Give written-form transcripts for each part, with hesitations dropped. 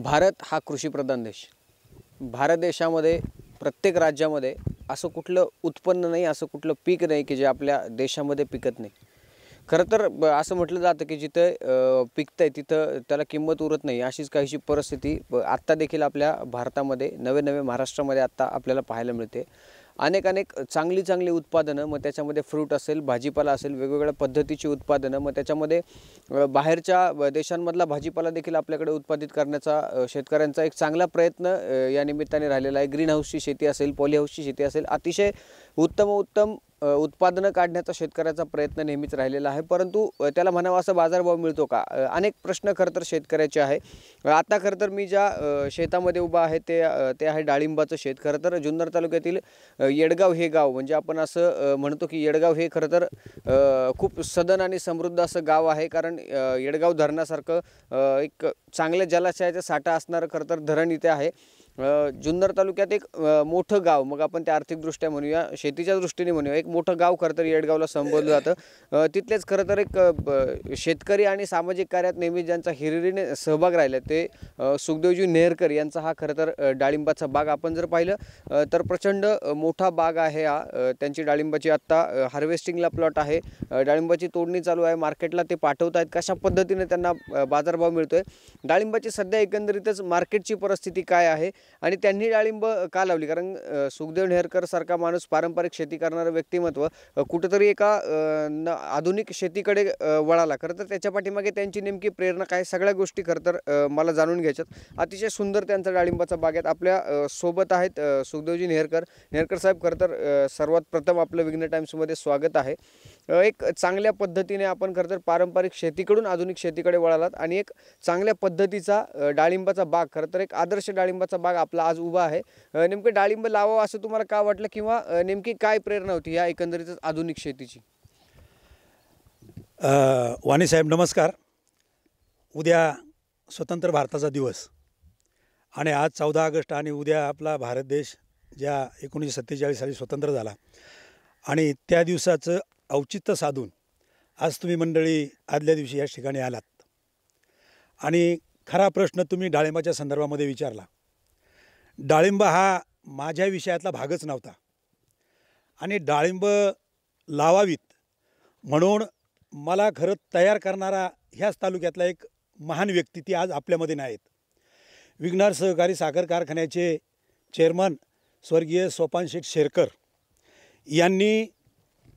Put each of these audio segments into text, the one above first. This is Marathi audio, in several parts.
भारत हा कृषीप्रधान देश. भारत देशामध्ये प्रत्येक राज्यामध्ये असं कुठलं उत्पन्न नाही, असं कुठलं पीक नाही की जे आपल्या देशामध्ये पिकत नाही. खरं तर असं म्हटलं जातं की जिथे पिकतंय तिथं त्याला किंमत उरत नाही, अशीच काहीशी परिस्थिती आत्ता देखील आपल्या भारतामध्ये नवे नवे महाराष्ट्रामध्ये आत्ता आपल्याला पाहायला मिळते. अनेक अनेक चांगली चांगली उत्पादनं, मग त्याच्यामध्ये फ्रूट असेल, भाजीपाला असेल, वेगवेगळ्या पद्धतीची उत्पादनं, मग त्याच्यामध्ये बाहेरच्या देशांमधला भाजीपाला देखील आपल्याकडे उत्पादित करण्याचा शेतकऱ्यांचा एक चांगला प्रयत्न या निमित्ताने राहिलेला आहे. ग्रीन हाऊसची शेती असेल, पॉली हाऊसची शेती असेल, अतिशय उत्तम उत्पादनं काढण्याचा शेतकऱ्याचा प्रयत्न नेहमीच राहिलेला आहे. परंतु त्याला म्हणावा असा बाजारभाव मिळतो का? अनेक प्रश्न खरं तर शेतकऱ्याचे आहे. आता खरं तर मी ज्या शेतामध्ये उभा आहे ते आहे डाळिंबाचं शेत. खरं तर जुन्नर तालुक्यातील येडगाव हे गाव, म्हणजे आपण असं म्हणतो की येडगाव हे खरं तर खूप सदन आणि समृद्ध असं गाव आहे. कारण येडगाव धरणासारखं एक चांगल्या जलाशयाचा साठा असणारं खरं तर धरण इथे आहे. जुन्नर तालुक्यात एक मोठं गाव, मग आपण ते आर्थिकदृष्ट्या म्हणूया, शेतीच्या दृष्टीने म्हणूया, एक मोठं गाव खरं तर येडगावला संबोधलं जातं. तिथलेच खरं तर एक शेतकरी आणि सामाजिक कार्यात नेहमी ज्यांचा हिरिरीने सहभाग राहिला ते सुखदेवजी नेहरकर यांचा हा खरं तर डाळिंबाचा बाग आपण जर पाहिलं तर प्रचंड मोठा बाग आहे हा. त्यांची डाळिंबाची आत्ता हार्वेस्टिंगला प्लॉट आहे, डाळिंबाची तोडणी चालू आहे, मार्केटला ते पाठवत आहेत. कशा पद्धतीने त्यांना बाजारभाव मिळतोय, डाळिंबाची सध्या एकंदरीतच मार्केटची परिस्थिती काय आहे आणि त्यांनी डाळिंब का लावली? कारण सुखदेव नेहरकर सारखा माणूस, पारंपरिक शेती करणारं व्यक्तिमत्व, कुठेतरी एका आधुनिक शेतीकडे वळाला. खरं तर त्याच्या पाठीमागे त्यांची नेमकी प्रेरणा काय, सगळ्या गोष्टी खरं तर मला जाणून घ्यायच्यात. अतिशय सुंदर त्यांचा डाळिंबाचा बाग आहे. आपल्या सोबत आहेत सुखदेवजी नेहरकर साहेब. खरं तर सर्वात प्रथम आपलं विघ्न टाइम्समध्ये स्वागत आहे. एक चांगल्या पद्धतीने आपण खरं तर पारंपरिक शेतीकडून आधुनिक शेतीकडे वळालात आणि एक चांगल्या पद्धतीचा डाळिंबाचा बाग, खरं तर एक आदर्श डाळिंबाचा बाग आपला आज उभा आहे. नेमकं डाळिंब लावावं असं तुम्हाला का वाटलं, किंवा नेमकी काय प्रेरणा होती या एकंदरीतच आधुनिक शेतीची? वाणी साहेब नमस्कार. उद्या स्वतंत्र भारताचा दिवस आणि आज 14 ऑगस्ट आणि उद्या आपला भारत देश ज्या 1947 साली स्वतंत्र झाला आणि त्या दिवसाचं औचित्य साधून आज तुम्ही मंडळी आदल्या दिवशी या ठिकाणी आलात आणि खरा प्रश्न तुम्ही डाळिंबाच्या संदर्भामध्ये विचारला. डाळिंब हा माझ्या विषयातला भागच नव्हता आणि डाळिंब लावावीत म्हणून मला खरं तयार करणारा ह्याच तालुक्यातला एक महान व्यक्ती ती आज आपल्यामध्ये नाहीत. विघ्नर सहकारी साखर कारखान्याचे चेअरमन स्वर्गीय सोपान शेठ शेरकर यांनी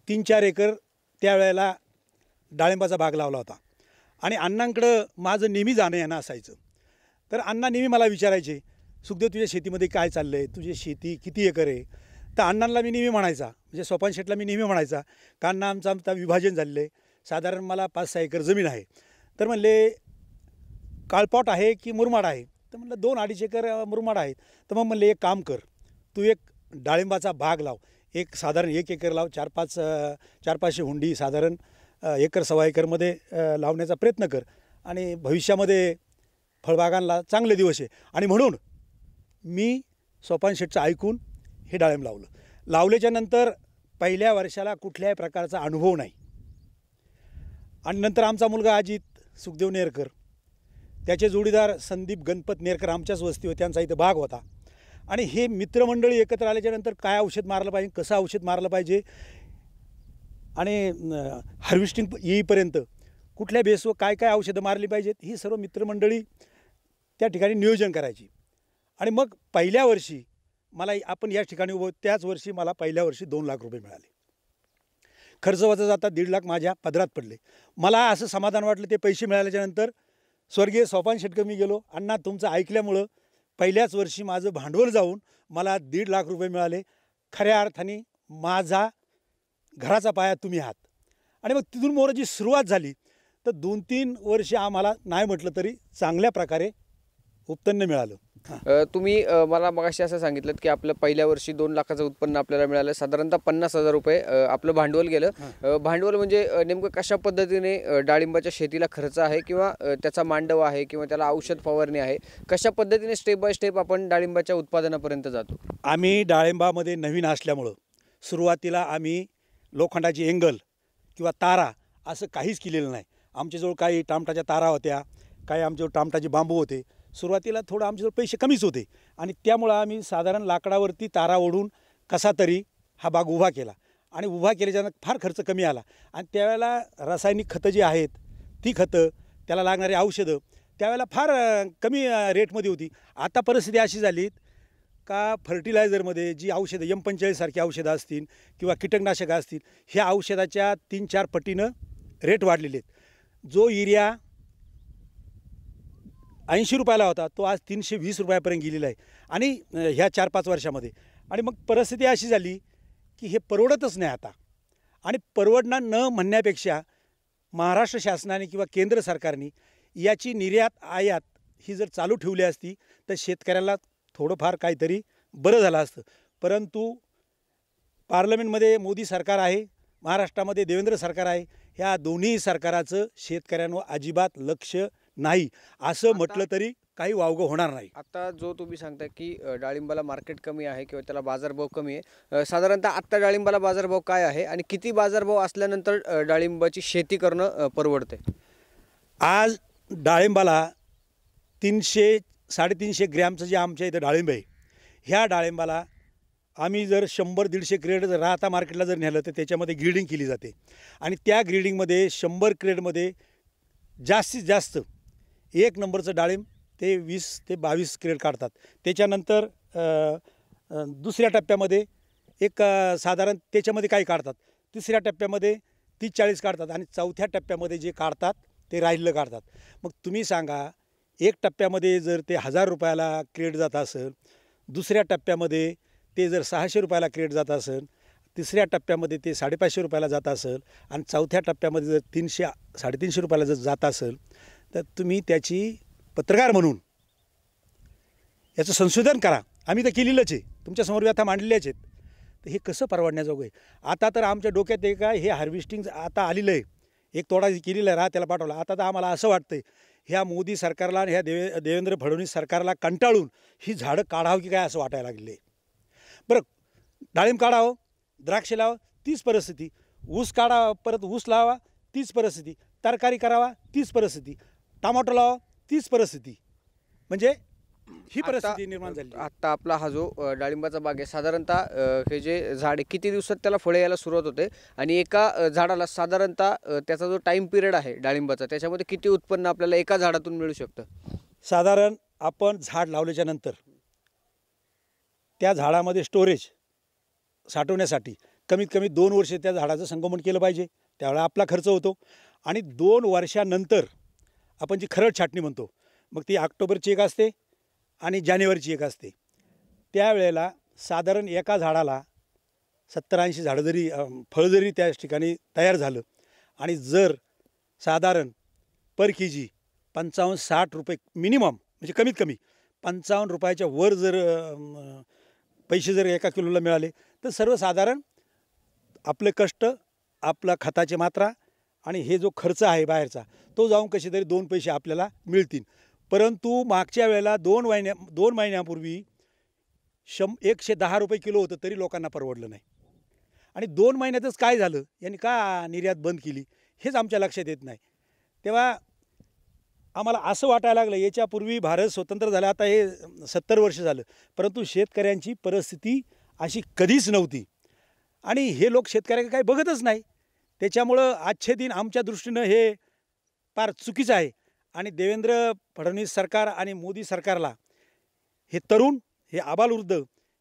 3-4 एकर त्यावेळेला डाळिंबाचा बाग लावला होता आणि अण्णांकडं माझं नेहमी जाणं येणं असायचं. तर अण्णा नेहमी मला विचारायचे, सुखदेव तुझ्या शेतीमध्ये काय चाललं आहे, तुझी शेती किती एकर आहे? तर अण्णांना मी नेहमी म्हणायचा, म्हणजे सोपान शेठला मी नेहमी म्हणायचा का अण्णा आमचं विभाजन झालेलं आहे, साधारण मला 5-6 एकर जमीन आहे. तर म्हणले काळपॉट आहे की मुरमाड आहे? तर म्हणलं 2-2.5 एकर मुरमाड आहेत. तर मग म्हणले एक काम कर, तू एक डाळिंबाचा बाग लाव, एक साधारण 1 एकर लाव, 4-5 हुंडी साधारण 1-1.25 एकरमध्ये लावण्याचा प्रयत्न कर आणि भविष्यामध्ये फळबागांना चांगले दिवस आहे. आणि म्हणून मी सोपान शेठचं ऐकून हे डाळिंब लावलं. लावल्याच्या नंतर पहिल्या वर्षाला कुठल्याही प्रकारचा अनुभव नाही आणि नंतर आमचा मुलगा अजित सुखदेव नेहरकर, त्याचे जोडीदार संदीप गणपत नेहरकर आमच्याच वस्तीवर, त्यांचा इथं बाग होता आणि हे मित्रमंडळी एकत्र आल्याच्यानंतर काय औषध मारलं पाहिजे, कसं औषध मारलं पाहिजे आणि हार्वेस्टिंग येईपर्यंत कुठल्या बेसवर काय काय औषधं मारली पाहिजेत, ही सर्व मित्रमंडळी त्या ठिकाणी नियोजन करायची. आणि मग पहिल्या वर्षी मला, आपण या ठिकाणी उभं, त्याच वर्षी मला पहिल्या वर्षी 2 लाख रुपये मिळाले. खर्च वाचा जाता 1.5 लाख माझ्या पदरात पडले. मला असं समाधान वाटलं ते पैसे मिळाल्याच्यानंतर. स्वर्गीय सोपान शेठकर मी गेलो, अण्णा तुमचं ऐकल्यामुळं पहिल्याच वर्षी माझं भांडवल जाऊन मला 1.5 लाख रुपये मिळाले. खऱ्या अर्थाने माझा घराचा पाया तुम्ही आहात. आणि मग तिथून मोर जी सुरुवात झाली तर 2-3 वर्ष आम्हाला नाही म्हटलं तरी चांगल्या प्रकारे उत्पन्न मिळालं. तुम्ही मला मगाशी असं सांगितलं की आपलं पहिल्या वर्षी 2 लाखाचं उत्पन्न आपल्याला मिळालं, साधारणतः 50,000 रुपये आपलं भांडवल गेलं. भांडवल म्हणजे नेमकं कशा पद्धतीने डाळिंबाच्या शेतीला खर्च आहे, किंवा त्याचा मांडव आहे, किंवा त्याला औषध फवारणी आहे, कशा पद्धतीने स्टेप बाय स्टेप आपण डाळिंबाच्या उत्पादनापर्यंत जातो? आम्ही डाळिंबामध्ये नवीन असल्यामुळं सुरुवातीला आम्ही लोखंडाची एंगल किंवा तारा असं काहीच केलेलं नाही. आमच्याजवळ काही टामटाच्या तारा होत्या, काही आमच्याजवळ टामटाचे बांबू होते. सुरुवातीला थोडं आमच्याजवळ पैसे कमीच होते आणि त्यामुळं आम्ही साधारण लाकडावरती तारा ओढून कसा तरी हा बाग उभा केला आणि उभा केल्याच्यानं फार खर्च कमी आला आणि त्यावेळेला रासायनिक खतं जी आहेत ती खतं त्याला लागणारी औषधं त्यावेळेला फार कमी रेटमध्ये होती. आता परिस्थिती अशी झाली का फर्टिलायझरमध्ये जी औषधं M45 सारखी औषधं असतील किंवा कीटकनाशकं असतील ह्या औषधाच्या 3-4 पटीनं रेट वाढलेले आहेत. जो युरिया 80 रुपयाला होता तो आज 320 रुपयापर्यंत गेलेला आहे आणि ह्या 4-5 वर्षामध्ये. आणि मग परिस्थिती अशी झाली की हे परवडतच नाही आता आणि परवडणार न म्हणण्यापेक्षा महाराष्ट्र शासनाने किंवा केंद्र सरकारने याची निर्यात आयात ही जर चालू ठेवली असती तर शेतकऱ्याला थोडंफार काहीतरी बरं झालं असतं. परंतु पार्लमेंटमध्ये मोदी सरकार आहे, महाराष्ट्रामध्ये देवेंद्र सरकार आहे. ह्या दोन्ही सरकाराचं शेतकऱ्यांवर अजिबात लक्ष नाही. असं म्हटलं तरी काही वावगं होणार नाही. आता जो तुम्ही सांगता की डाळिंबाला मार्केट कमी आहे किंवा त्याला बाजारभाव कमी आहे, साधारणतः आत्ता डाळिंबाला बाजारभाव काय आहे आणि किती बाजारभाव असल्यानंतर डाळिंबाची शेती करणं परवडते? आज डाळिंबाला 300-350 ग्रॅमचं जे आमच्या इथं डाळिंब आहे ह्या डाळिंबाला आम्ही जर 100-150 क्रेड जर राहता मार्केटला जर नेलं तर त्याच्यामध्ये ग्रेडिंग केली जाते आणि त्या ग्रेडिंगमध्ये 100 क्रेडमध्ये जास्तीत जास्त 1 नंबरचं डाळिंब ते 20 ते 22 क्रेड काढतात. त्याच्यानंतर दुसऱ्या टप्प्यामध्ये एक साधारण त्याच्यामध्ये काही काढतात, तिसऱ्या टप्प्यामध्ये 30-40 काढतात आणि चौथ्या टप्प्यामध्ये जे काढतात ते राहिलं काढतात. मग तुम्ही सांगा एक टप्प्यामध्ये जर ते 1000 रुपयाला क्रेड जात असेल, दुसऱ्या टप्प्यामध्ये ते जर 600 रुपयाला क्रेड जात असेल, तिसऱ्या टप्प्यामध्ये ते 550 रुपयाला जात असेल आणि चौथ्या टप्प्यामध्ये जर 300-350 रुपयाला जर जात असेल तर तुम्ही त्याची पत्रकार म्हणून याचं संशोधन करा. आम्ही तर केलेलंच आहे, तुमच्यासमोर व्यथा मांडलेल्याच आहेत. तर हे कसं परवडण्याजोगं आहे? आता तर आमच्या डोक्यात एक काय हे हार्वेस्टिंग आता आलेलं आहे, एक तोडा केलेला आहे, त्याला पाठवला. आता तर आम्हाला असं वाटतं ह्या मोदी सरकारला आणि ह्या देवेंद्र फडणवीस सरकारला कंटाळून ही झाडं काढावं की काय असं वाटायला लागले. बरं, डाळिंब काढावं, द्राक्ष लावा तीच परिस्थिती, ऊस काढावा परत ऊस लावा तीच परिस्थिती, तरकारी करावा तीच परिस्थिती, टमाटो लावा तीच परिस्थिती. म्हणजे ही परिस्थिती निर्माण झाली. आता आपला हा जो डाळिंबाचा बाग आहे साधारणतः हे जे झाड आहे किती दिवसात त्याला फळे यायला सुरुवात होते आणि एका झाडाला साधारणतः त्याचा जो टाईम पिरियड आहे डाळिंबाचा त्याच्यामध्ये किती उत्पन्न आपल्याला एका झाडातून मिळू शकतं? साधारण आपण झाड लावल्याच्या नंतर त्या झाडामध्ये स्टोरेज साठवण्यासाठी कमीत कमी 2 वर्ष त्या झाडाचं संगोपन केलं पाहिजे. त्यावेळेला आपला खर्च होतो आणि 2 वर्षानंतर आपण जी खरड छाटणी म्हणतो, मग ती ऑक्टोबरची एक असते आणि जानेवारीची एक असते. त्यावेळेला साधारण एका झाडाला 70-80 झाडं जरी फळ जरी त्या ठिकाणी तयार झालं आणि जर साधारण पर के-जी 55-60 रुपये मिनिमम, म्हणजे कमीत कमी 55 रुपयाच्या वर जर पैसे जर एका किलोला मिळाले तर सर्वसाधारण आपले कष्ट, आपला खताची मात्रा आणि हे जो खर्च आहे बाहेरचा तो जाऊन कसे तरी 2 पैसे आपल्याला मिळतील. परंतु मागच्या वेळेला 2 महिन्यापूर्वी 110 रुपये किलो होतं तरी लोकांना परवडलं नाही आणि 2 महिन्यातच काय झालं, यांनी का निर्यात बंद केली हेच आमच्या लक्षात येत नाही. तेव्हा आम्हाला असं वाटायला लागलं याच्यापूर्वी भारत स्वतंत्र झाला, आता हे 70 वर्ष झालं, परंतु शेतकऱ्यांची परिस्थिती अशी कधीच नव्हती आणि हे लोक शेतकऱ्याकडे काही बघतच नाही. त्याच्यामुळं आजचे दिन आमच्या दृष्टीनं हे फार चुकीचं आहे आणि देवेंद्र फडणवीस सरकार आणि मोदी सरकारला हे तरुण, हे आबालवृद्ध,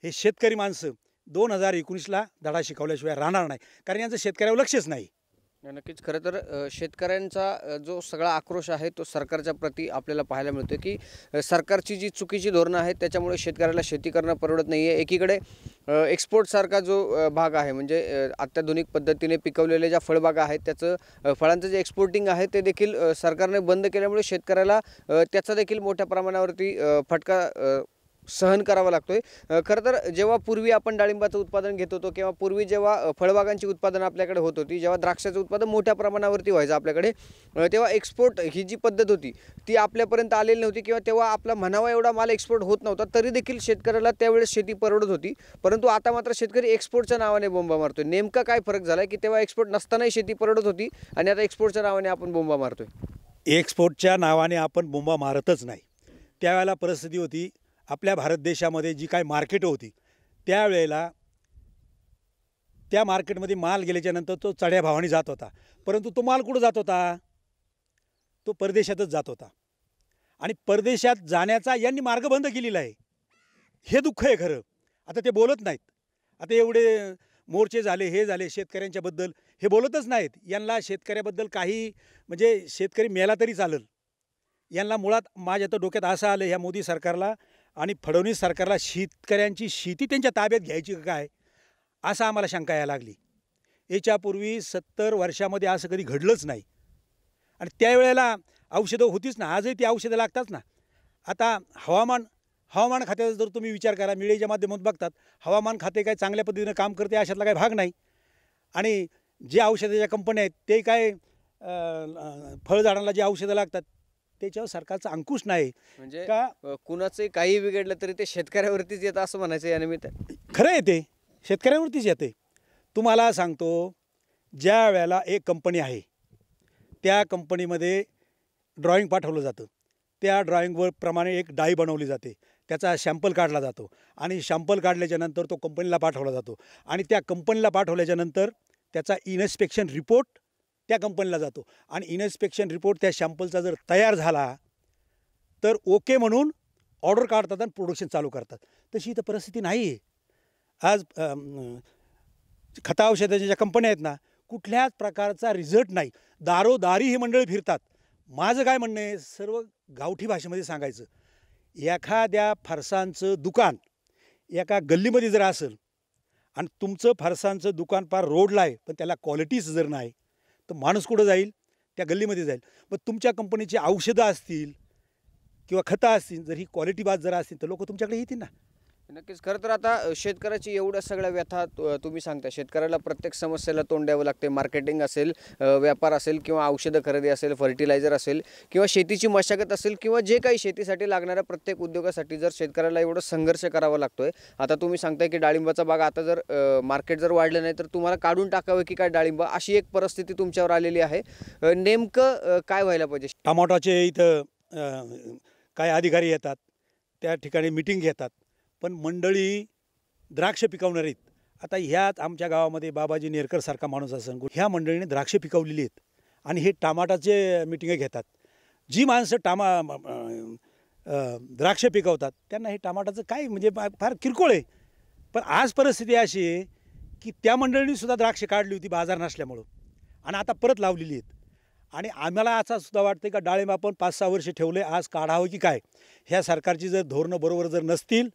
हे शेतकरी माणसं 2019ला धडा शिकवल्याशिवाय राहणार नाही, कारण यांचं शेतकऱ्यावर लक्षच नाही. नक्कीच. खरं तर शेतकऱ्यांचा जो सगळा आक्रोश आहे तो सरकारच्या प्रती आपल्याला पाहायला मिळतो की सरकारची जी चुकीची धोरणं आहेत त्याच्यामुळे शेतकऱ्याला शेती करणं परवडत नाही आहे. एकीकडे एक्सपोर्टसारखा जो भाग आहे म्हणजे अत्याधुनिक पद्धतीने पिकवलेल्या ज्या फळबागा आहेत त्याचं फळांचं जे एक्सपोर्टिंग आहे ते देखील सरकारने बंद केल्यामुळे शेतकऱ्याला त्याचा देखील मोठ्या प्रमाणावरती फटका सहन करावा लागतोय. खरं तर जेव्हा पूर्वी आपण डाळिंबाचं उत्पादन घेत होतो किंवा पूर्वी जेव्हा फळबागांची उत्पादन आपल्याकडे होत होती, जेव्हा द्राक्षाचं उत्पादन मोठ्या प्रमाणावरती व्हायचं आपल्याकडे, तेव्हा एक्सपोर्ट ही जी पद्धत होती ती आपल्यापर्यंत आलेली नव्हती किंवा तेव्हा आपला म्हणावा एवढा माल एक्सपोर्ट होत नव्हता, तरी देखील शेतकऱ्याला त्यावेळेस शेती परवडत होती. परंतु आता मात्र शेतकरी एक्सपोर्टच्या नावाने बोंबा मारतोय. नेमका काय फरक झाला आहे की तेव्हा एक्सपोर्ट नसतानाही शेती परवडत होती आणि आता एक्सपोर्टच्या नावाने आपण बोंबा मारतोय? एक्सपोर्टच्या नावाने आपण बोंबा मारतच नाही. त्यावेळेला परिस्थिती होती आपल्या भारत देशामध्ये जी काय मार्केट होती त्यावेळेला त्या मार्केटमध्ये माल गेल्याच्यानंतर तो चढ्या भावाने जात होता, परंतु तो माल कुठं जात होता? तो परदेशातच जात होता. आणि परदेशात जाण्याचा यांनी मार्ग बंद केलेला आहे. हे दुःख आहे खरं. आता ते बोलत नाहीत. आता एवढे मोर्चे झाले, हे झाले शेतकऱ्यांच्याबद्दल, हे बोलतच नाहीत. यांना शेतकऱ्याबद्दल काही म्हणजे शेतकरी मेला तरी चालेल. यांना मुळात माझ्या तर डोक्यात असं आलं ह्या मोदी सरकारला आणि फडणवीस सरकारला शेतकऱ्यांची शेती त्यांच्या ताब्यात घ्यायची का काय, असं आम्हाला शंका यायला लागली. याच्यापूर्वी 70 वर्षामध्ये असं कधी घडलंच नाही. आणि त्यावेळेला औषधं होतीच ना, आजही ती औषधं लागतात ना. आता हवामान खात्याचा जर तुम्ही विचार करा, मीडियाच्या माध्यमातून बघतात, हवामान खाते काय चांगल्या पद्धतीनं काम करते अशातला काही भाग नाही. आणि जे औषधाच्या कंपन्या आहेत ते काय फळझाडांना जे औषधं लागतात त्याच्यावर सरकारचा अंकुश नाही. म्हणजे का कुणाचंही काही बिघडलं तरी ते शेतकऱ्यावरतीच येतं असं म्हणायचं या निमित्त. खरं आहे, ते शेतकऱ्यावरतीच येते. तुम्हाला सांगतो, ज्या वेळेला एक कंपनी आहे त्या कंपनीमध्ये ड्रॉइंग पाठवलं जातं, त्या ड्रॉइंगवर प्रमाणे एक डाई बनवली जाते, त्याचा शॅम्पल काढला जातो आणि शॅम्पल काढल्याच्यानंतर तो कंपनीला पाठवला जातो आणि त्या कंपनीला पाठवल्याच्यानंतर त्याचा इन्स्पेक्शन रिपोर्ट त्या कंपनीला जातो आणि इन्स्पेक्शन रिपोर्ट त्या शॅम्पलचा जर तयार झाला तर ओके म्हणून ऑर्डर काढतात आणि प्रोडक्शन चालू करतात. तशी इथं परिस्थिती नाही आहे. आज खता औषधाच्या ज्या कंपन्या आहेत ना, कुठल्याच प्रकारचा रिझल्ट नाही. दारोदारी ही मंडळी फिरतात. माझं काय म्हणणं आहे, सर्व गावठी भाषेमध्ये सांगायचं, एखाद्या फरसांचं दुकान एका गल्लीमध्ये जर असेल आणि तुमचं फरसांचं दुकान पार रोडला आहे पण त्याला क्वालिटीच जर नाही तर माणूस कुठं जाईल? त्या गल्लीमध्ये जाईल. मग तुमच्या कंपनीची औषधं असतील किंवा खतं असतील, जर ही क्वालिटी बाद जर असतील तर लोक तुमच्याकडे येतील ना. नक्कीच. खरं तर आता शेतकऱ्याची एवढ्या सगळ्या व्यथा तुम्ही सांगता, शेतकऱ्याला प्रत्येक समस्येला तोंड द्यावं लागते. मार्केटिंग असेल, व्यापार असेल किंवा औषधं खरेदी असेल, फर्टिलायझर असेल किंवा शेतीची मशागत असेल किंवा जे काही शेतीसाठी लागणाऱ्या प्रत्येक उद्योगासाठी जर शेतकऱ्याला एवढं संघर्ष करावा लागतोय. आता तुम्ही सांगताय की डाळिंबाचा बाग आता जर मार्केट जर वाढलं नाही तर तुम्हाला काढून टाकावं की काय डाळिंब, अशी एक परिस्थिती तुमच्यावर आलेली आहे. नेमकं काय व्हायला पाहिजे? टमाटोचे इथं काय अधिकारी येतात, त्या ठिकाणी मिटिंग घेतात, पण मंडळी द्राक्ष पिकवणार आहेत. आता ह्याच आमच्या गावामध्ये बाबाजी नेरकरसारखा माणूस असेल, ह्या मंडळीने द्राक्ष पिकवलेली आहेत आणि हे टमाटाचे मिटिंग घेतात. जी माणसं द्राक्ष पिकवतात त्यांना हे टमाटाचं काय म्हणजे फार किरकोळ आहे. पण आज परिस्थिती अशी आहे की त्या मंडळींनीसुद्धा द्राक्ष काढली होती बाजार नसल्यामुळं आणि आता परत लावलेली आहेत. आणि आम्हाला असं सुद्धा वाटतं का डाळिंब आपण 5-6 वर्ष ठेवले, आज काढावं की काय. ह्या सरकारची जर धोरणं बरोबर जर नसतील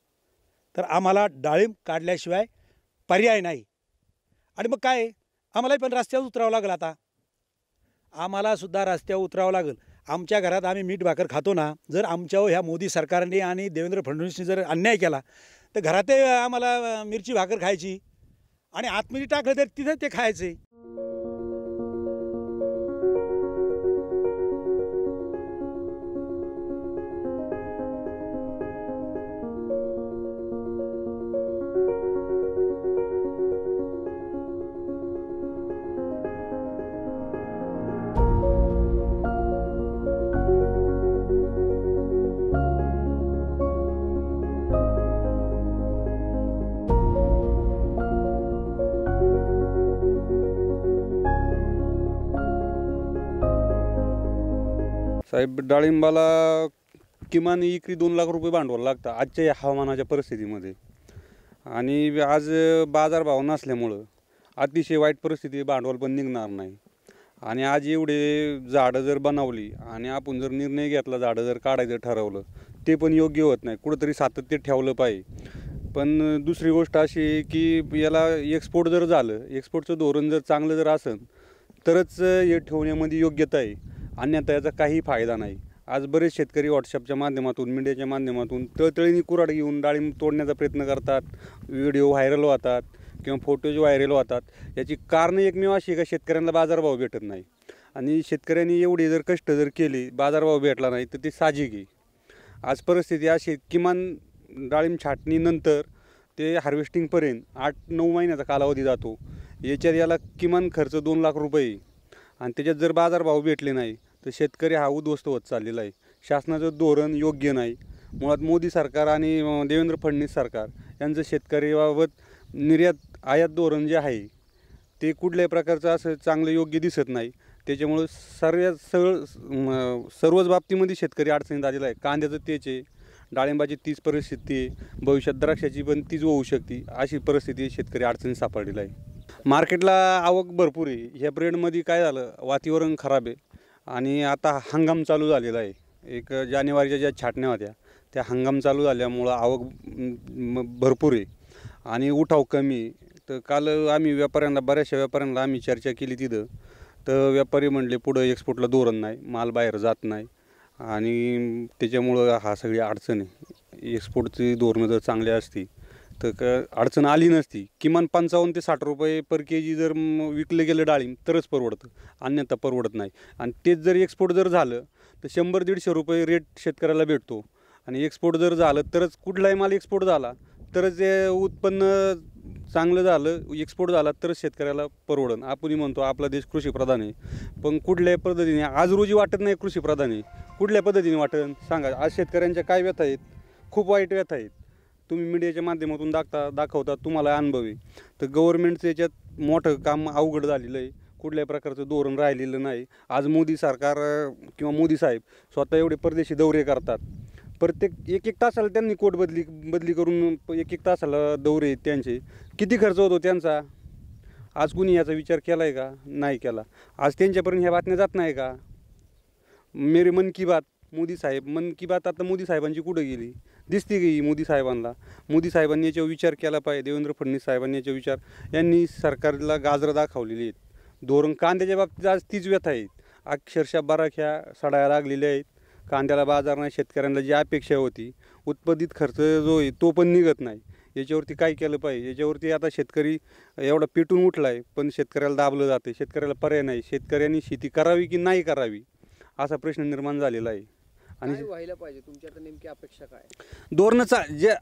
तर आम्हाला डाळिंब काढल्याशिवाय पर्याय नाही. आणि मग काय, आम्हालाही पण रस्त्यावर उतरावं लागेल. आता आम्हालासुद्धा रस्त्यावर उतरावं लागेल. आमच्या घरात आम्ही मीठ भाकर खातो ना, जर आमच्यावर ह्या मोदी सरकारने आणि देवेंद्र फडणवीसने जर अन्याय केला तर घरातही आम्हाला मिरची भाकर खायची आणि आतमध्ये टाकलं तर तिथं ते खायचे. साहेब, डाळिंबाला किमान विक्री 2 लाख रुपये भांडवल लागतं आजच्या या हवामानाच्या परिस्थितीमध्ये. आणि आज बाजारभाव नसल्यामुळं अतिशय वाईट परिस्थिती, भांडवल पण निघणार नाही. आणि आज एवढे झाडं जर बनवली आणि आपण जर निर्णय घेतला झाडं जर काढायचं ठरवलं, ते पण योग्य होत नाही. कुठंतरी सातत्य ठेवलं पाहिजे. पण दुसरी गोष्ट अशी की याला एक्सपोर्ट जर झालं, एक्सपोर्टचं धोरण जर चांगलं जर असेल तरच हे ठेवण्यामध्ये योग्यता आहे, अन्यथा याचा काही फायदा नाही. आज बरेच शेतकरी व्हॉट्सअपच्या माध्यमातून, मीडियाच्या माध्यमातून तळतळीने कुऱ्हाड घेऊन डाळिंब तोडण्याचा प्रयत्न करतात. व्हिडिओ व्हायरल होतात किंवा फोटोज व्हायरल होतात. याची कारणं एकमेव अशी का शेतकऱ्यांना बाजारभाव भेटत नाही. आणि शेतकऱ्यांनी एवढे जर कष्ट जर केले, बाजारभाव भेटला नाही तर ते साहजिक आहे. आज परिस्थिती अशी, किमान डाळिंब छाटणीनंतर ते हार्वेस्टिंगपर्यंत 8-9 महिन्याचा कालावधी जातो. याच्यात याला किमान खर्च 2 लाख रुपये आणि त्याच्यात जर बाजारभाव भेटले नाही तर शेतकरी हा उद्ध्वस्त होत चाललेला आहे. शासनाचं धोरण योग्य नाही. मुळात मोदी सरकार आणि देवेंद्र फडणवीस सरकार यांचं शेतकरीबाबत निर्यात आयात धोरण जे आहे ते कुठल्याही प्रकारचं असं चांगलं योग्य दिसत नाही. त्याच्यामुळं सर्वच बाबतीमध्ये शेतकरी अडचणीत आलेला आहे. कांद्याचं तेच आहे, डाळिंबाची तीच परिस्थिती आहे, भविष्यात द्राक्षाची पण तीच होऊ शकते. अशी परिस्थिती शेतकरी अडचणीत सापडलेला आहे. मार्केटला आवक भरपूर आहे. ह्या पिरियडमध्ये काय झालं, वातावरण खराब आहे आणि आता हंगाम चालू झालेला आहे. एक जानेवारीच्या ज्या छाटण्या होत्या त्या हंगाम चालू झाल्यामुळं आवक भरपूर आहे आणि उठाव कमी आहे. तर काल आम्ही बऱ्याचशा व्यापाऱ्यांना आम्ही चर्चा केली तिथं, तर व्यापारी म्हणले पुढं एक्सपोर्टला धोरण नाही, माल बाहेर जात नाही आणि त्याच्यामुळं हा सगळी अडचण आहे. एक्सपोर्टची धोरणं जर चांगली असती तर अडचण आली नसती. किमान 55 ते 60 रुपये पर के-जी जर विकलं गेलं डाळिंब तरच परवडतं, अन्यथा परवडत नाही. आणि तेच जर एक्सपोर्ट जर झालं तर 100-150 रुपये रेट शेतकऱ्याला भेटतो. आणि एक्सपोर्ट जर झालं तरच, कुठलाही माल एक्सपोर्ट झाला तरच ते उत्पन्न चांगलं झालं, एक्सपोर्ट झाला तरच शेतकऱ्याला परवडन. आपणही म्हणतो आपला देश कृषीप्रधान आहे, पण कुठल्याही पद्धतीने आज रोजी वाटत नाही कृषीप्रधान आहे. कुठल्या पद्धतीने वाटन सांगा. आज शेतकऱ्यांच्या काय व्यथा आहेत, खूप वाईट व्यथा आहेत. तुम्ही मीडियाच्या माध्यमातून दाखवता, तुम्हाला अनुभव आहे. तर गव्हर्नमेंटचं याच्यात मोठं काम अवघड झालेलं आहे. कुठल्याही प्रकारचं धोरण राहिलेलं नाही. आज मोदी सरकार किंवा मोदी साहेब स्वतः एवढे परदेशी दौरे करतात. प्रत्येक एक तासाला त्यांनी कोट बदली करून एक तासाला दौरे आहेत त्यांचे. किती खर्च होतो त्यांचा? आज कुणी याचा विचार केला आहे का? नाही केला. आज त्यांच्यापर्यंत ह्या बातम्या जात नाही का? मेरी मन की बात, मोदी साहेब, मन की बात आता मोदी साहेबांची कुठं गेली? दिसते की मोदी साहेबांना. मोदी साहेबांनी याच्यावर विचार केला पाहिजे. देवेंद्र फडणवीस साहेबांनी याच्यावर यांनी सरकारला गाजरं दाखवलेली आहेत. धोरण कांद्याच्या बाबतीत आज तीच व्यथा आहेत. अक्षरशः बराख्या सडायला लागलेल्या आहेत. कांद्याला बाजार नाही. शेतकऱ्यांना जी अपेक्षा होती, उत्पादित खर्च जो आहे तो पण निघत नाही. याच्यावरती काय केलं पाहिजे? याच्यावरती आता शेतकरी एवढा पेटून उठला आहे, पण शेतकऱ्याला दाबलं जाते. शेतकऱ्याला पर्याय नाही. शेतकऱ्यांनी शेती करावी की नाही करावी असा प्रश्न निर्माण झालेला आहे. आणि व्हायला पाहिजे तुमच्या आता नेमकी अपेक्षा काय? धोरणाचा जे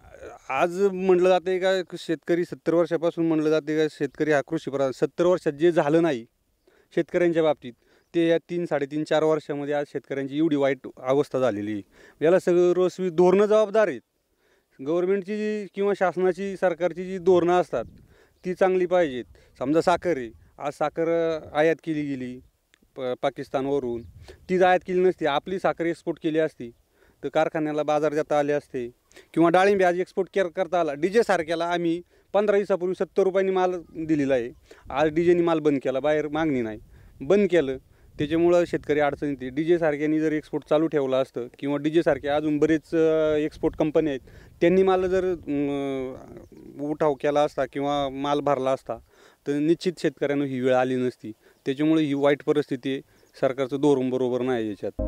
आज म्हटलं जाते का शेतकरी 70 वर्षापासून म्हटलं जाते का शेतकरी हा कृषीप्रधान. 70 वर्षात जे झालं नाही शेतकऱ्यांच्या बाबतीत ते या 3-3.5-4 वर्षामध्ये आज शेतकऱ्यांची एवढी वाईट अवस्था झालेली आहे. याला सर्वस्वी धोरणं जबाबदार आहेत. गव्हर्नमेंटची जी किंवा शासनाची सरकारची जी धोरणं असतात ती चांगली पाहिजेत. समजा साखर आहे, आज साखर आयात केली गेली पाकिस्तानवरून, ती आयात केली नसती, आपली साखर एक्सपोर्ट केली असती तर कारखान्याला बाजार देता आले असते. किंवा डाळिंबी आज एक्सपोर्ट करता आला. डीजे सारख्याला आम्ही 15 दिवसापूर्वी 70 रुपयांनी माल दिलेला आहे. आज डीजेनी माल बंद केला, बाहेर मागणी नाही, बंद केलं. त्याच्यामुळं शेतकरी अडचणीत आहे. डीजे सारख्यांनी जर एक्सपोर्ट चालू ठेवलं असतं किंवा डीजे सारखे अजून बरेच एक्सपोर्ट कंपनी आहेत, त्यांनी माल जर उठाव केला असता किंवा माल भरला असता तर निश्चित शेतकऱ्यांना ही वेळ आली नसती. त्याच्यामुळे ही वाईट परिस्थिती आहे. सरकारचं धोरण बरोबर नाही याच्यात.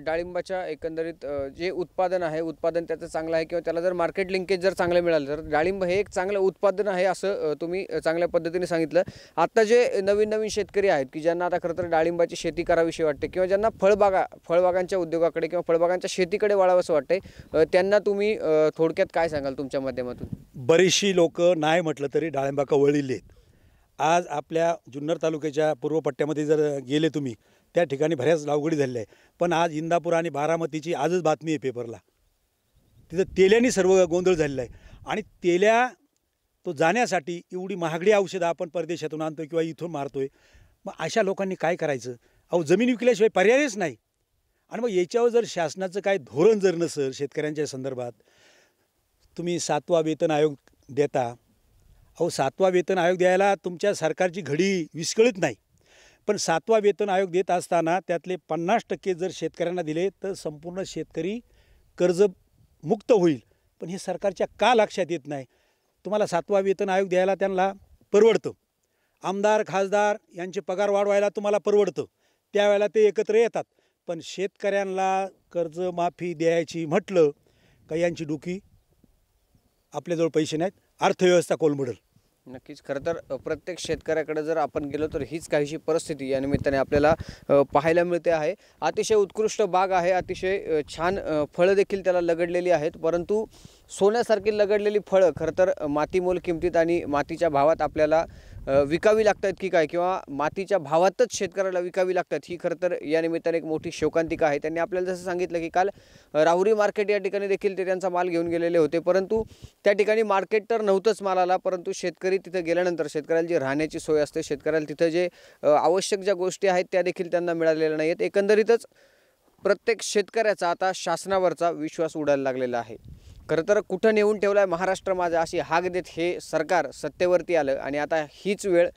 डाळिंबाच्या एकंदरीत जे उत्पादन आहे, उत्पादन त्याचं चांगलं आहे किंवा त्याला जर मार्केट लिंकेज जर चांगलं मिळालं तर डाळिंब हे एक चांगलं उत्पादन आहे असं तुम्ही चांगल्या पद्धतीने सांगितलं. आता जे नवीन शेतकरी आहेत की ज्यांना आता खरं तर डाळिंबाची शेती करावीशी वाटते किंवा ज्यांना फळबागांच्या उद्योगाकडे किंवा फळबागांच्या शेतीकडे वळावंसं वाटते, त्यांना तुम्ही थोडक्यात काय सांगाल तुमच्या माध्यमातून? बरीचशी लोक नाही म्हटलं तरी डाळिंबाका वळलेली आहेत. आज आपल्या जुन्नर तालुक्याच्या पूर्व पट्ट्यामध्ये जर गेले तुम्ही, त्या ठिकाणी बऱ्याच लावगडी झालेल्या आहे. पण आज इंदापूर आणि बारामतीची आजच बातमी आहे पेपरला, तिथं तेल्याने सर्व गोंधळ झालेला आहे. आणि तेल्या तो जाण्यासाठी एवढी महागडी औषधं आपण परदेशातून आणतोय किंवा इथून मारतोय. मग अशा लोकांनी काय करायचं? अहो, जमीन विकल्याशिवाय पर्यायच नाही. आणि मग याच्यावर जर शासनाचं काय धोरण जर नसेल शेतकऱ्यांच्या संदर्भात, तुम्ही 7वा वेतन आयोग देता. अहो, 7वा वेतन आयोग द्यायला तुमच्या सरकारची घडी विस्कळीत नाही, पण 7वा वेतन आयोग देत असताना त्यातले 50% जर शेतकऱ्यांना दिले तर संपूर्ण शेतकरी कर्जमुक्त होईल. पण हे सरकारच्या का लक्षात येत नाही? तुम्हाला 7वा वेतन आयोग द्यायला त्यांना परवडतं, आमदार खासदार यांचे पगार वाढवायला तुम्हाला परवडतं, त्यावेळेला ते एकत्र येतात. पण शेतकऱ्यांना कर्जमाफी द्यायची म्हटलं का यांची डुकी आपल्याजवळ पैसे नाहीत, अर्थव्यवस्था कोलमडल. नक्कीच. खरं तर प्रत्येक शेतकऱ्याकडे जर आपण गेलो तर हीच काहीशी परिस्थिती या निमित्ताने आपल्याला पाहायला मिळते आहे. अतिशय उत्कृष्ट बाग आहे, अतिशय छान फळं देखील त्याला लगडलेली आहेत, परंतु सोन्यासारखी लगडलेली फळं खरं तर मातीमोल किमतीत आणि मातीच्या भावात आपल्याला विकावी लागतात की काय, किंवा मातीच्या भावातच शेतकऱ्याला विकावी लागतात, ही खरं तर या निमित्ताने एक मोठी शोकांतिका आहे. त्यांनी आपल्याला जसं सांगितलं की काल राहुरी मार्केट या ठिकाणी देखील ते त्यांचा माल घेऊन गेलेले होते, परंतु त्या ठिकाणी मार्केट तर नव्हतंच मालाला, परंतु शेतकरी तिथे गेल्यानंतर शेतकऱ्याला जी राहण्याची सोय असते, शेतकऱ्याला तिथं जे आवश्यक ज्या गोष्टी आहेत त्या देखील त्यांना मिळालेल्या नाही आहेत. एकंदरीतच प्रत्येक शेतकऱ्याचा आता शासनावरचा विश्वास उडायला लागलेला आहे. खरं तर कुठं नेऊन ठेवला आहे महाराष्ट्र माझा अशी हाक देत हे सरकार सत्तेवरती आलं आणि आता हीच वेळ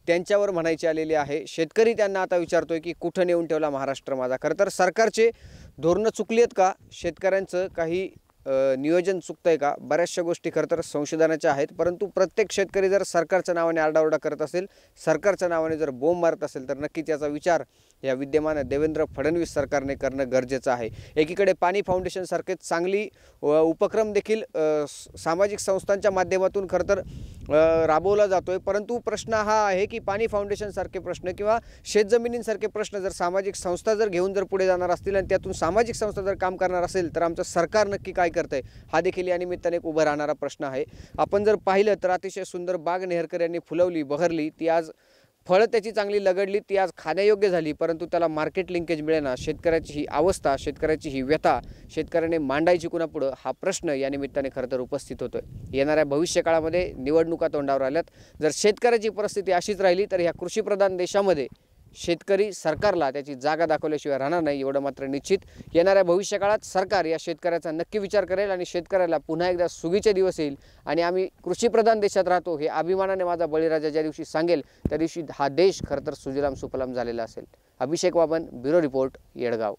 त्यांच्यावर म्हणायची आलेली आहे. शेतकरी त्यांना आता विचारतोय की कुठं नेऊन ठेवला महाराष्ट्र माझा. खरं तर सरकारचे धोरणं चुकली आहेत का, शेतकऱ्यांचं काही नियोजन चुकतंय का, बऱ्याचशा गोष्टी खरं तर संशोधनाच्या आहेत, परंतु प्रत्येक शेतकरी जर सरकारच्या नावाने आरडाओरडा करत असेल, सरकारच्या नावाने जर बोंब मारत असेल, तर नक्कीच याचा विचार या विद्यमान देवेंद्र फडणवीस सरकारने करणं गरजेचं आहे. एकीकडे पाणी फाउंडेशनसारखे चांगली उपक्रम देखील सामाजिक संस्थांच्या माध्यमातून खरं तर राबवला जातोय, परंतु प्रश्न हा आहे की पाणी फाउंडेशनसारखे प्रश्न किंवा शेतजमिनींसारखे प्रश्न जर सामाजिक संस्था जर घेऊन जर पुढे जाणार असतील आणि त्यातून सामाजिक संस्था जर काम करणार असेल, तर आमचं सरकार नक्की काय करतंय हा देखील या निमित्ताने एक उभा राहणारा प्रश्न आहे. आपण जर पाहिलं तर अतिशय सुंदर बाग नेहरकर यांनी फुलवली, बहरली, ती आज फळं त्याची चांगली लगडली, ती आज खाण्यायोग्य झाली, परंतु त्याला मार्केट लिंकेज मिळेना. शेतकऱ्याची ही अवस्था, शेतकऱ्याची ही व्यथा शेतकऱ्याने मांडायची कुणापुढं हा प्रश्न या निमित्ताने खरं तर उपस्थित होतोय. येणाऱ्या भविष्यकाळामध्ये निवडणुका तोंडावर आल्यात, जर शेतकऱ्याची परिस्थिती अशीच राहिली तर ह्या कृषीप्रधान देशामध्ये शेतकरी सरकारला त्याची जागा दाखवल्याशिवाय राहणार नाही, एवढं मात्र निश्चित. येणाऱ्या भविष्यकाळात सरकार या शेतकऱ्याचा नक्की विचार करेल आणि शेतकऱ्याला पुन्हा एकदा सुगीचे दिवस येईल आणि आम्ही कृषीप्रधान देशात राहतो हे अभिमानाने माझा बळीराजा ज्या दिवशी सांगेल त्या दिवशी हा देश खरं तर सुजलाम सुफलाम झालेला असेल. अभिषेक वाबन, ब्युरो रिपोर्ट, येडगाव.